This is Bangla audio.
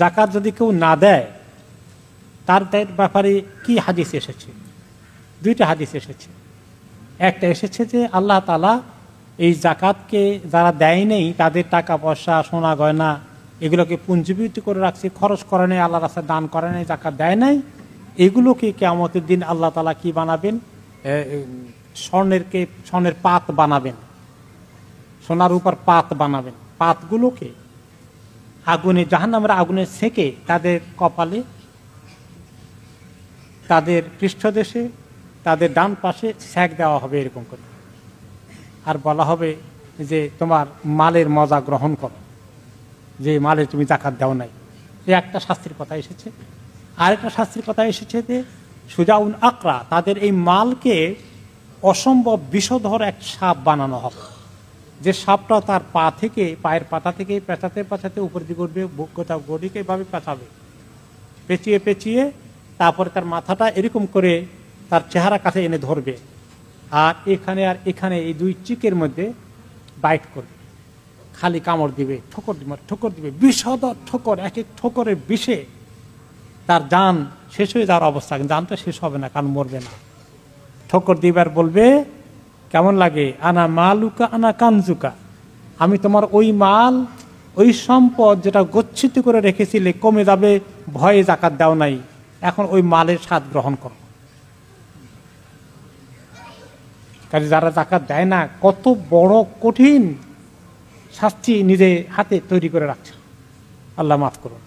জাকাত যদি কেউ না দেয় তার ব্যাপারে কি হাদিস এসেছে? দুইটা হাদিস এসেছে। একটা এসেছে যে আল্লাহ তাআলা এই জাকাতকে যারা দেয় নেই তাদের টাকা পয়সা সোনা গয়না এগুলোকে পুঞ্জীভূত করে রাখছে, খরচ করে নেই, আল্লাহ রাস্তায় দান করে নেই, জাকাত দেয় নাই, এগুলোকে কিয়ামতের দিন আল্লাহ তাআলা কি বানাবেন? স্বর্ণের পাত বানাবেন, সোনার উপর পাত বানাবেন। পাতগুলোকে আগুনে, জাহান্নামের আগুনে সেকে তাদের কপালে, তাদের পৃষ্ঠদেশে, তাদের ডান পাশে সেক দেওয়া হবে এরকম করে, আর বলা হবে যে তোমার মালের মজা গ্রহণ করো, যে মালে তুমি জাকাত দাও নাই। এই একটা শাস্তির কথা এসেছে। আরেকটা শাস্তির কথা এসেছে যে সুজাউন আকরা, তাদের এই মালকে অসম্ভব বিষধর এক সাপ বানানো হবে, যে সাপটা তার পা থেকে, পায়ের পাতা থেকে পেঁচাতে পেঁচাতে উপর দিকে উঠবে, গোটা গড়িকে এভাবে পেঁচাবে, পেঁচিয়ে পেঁচিয়ে তারপরে তার মাথাটা এরকম করে তার চেহারা কাছে এনে ধরবে, আর এখানে আর এখানে এই দুই চিকের মধ্যে বাইট করবে, খালি কামড় দিবে, ঠোকর দিবে, বিষধর ঠোকর, এক এক ঠোকরের বিষে তার জান শেষ হয়ে যাওয়ার অবস্থা। জানটা শেষ হবে না, কারণ মরবে না। ঠোকর দিবার বলবে কেমন লাগে, আনা মালুকা আনা কানজুকা, আমি তোমার ওই মাল, ওই সম্পদ যেটা গচ্ছিত করে রেখেছিলে, কমে যাবে ভয়ে জাকাত দাও নাই, এখন ওই মালের স্বাদ গ্রহণ করো। কাজে যারা জাকাত দেয় না, কত বড় কঠিন শাস্তি নিজে হাতে তৈরি করে রাখছে। আল্লাহ মাফ করুন।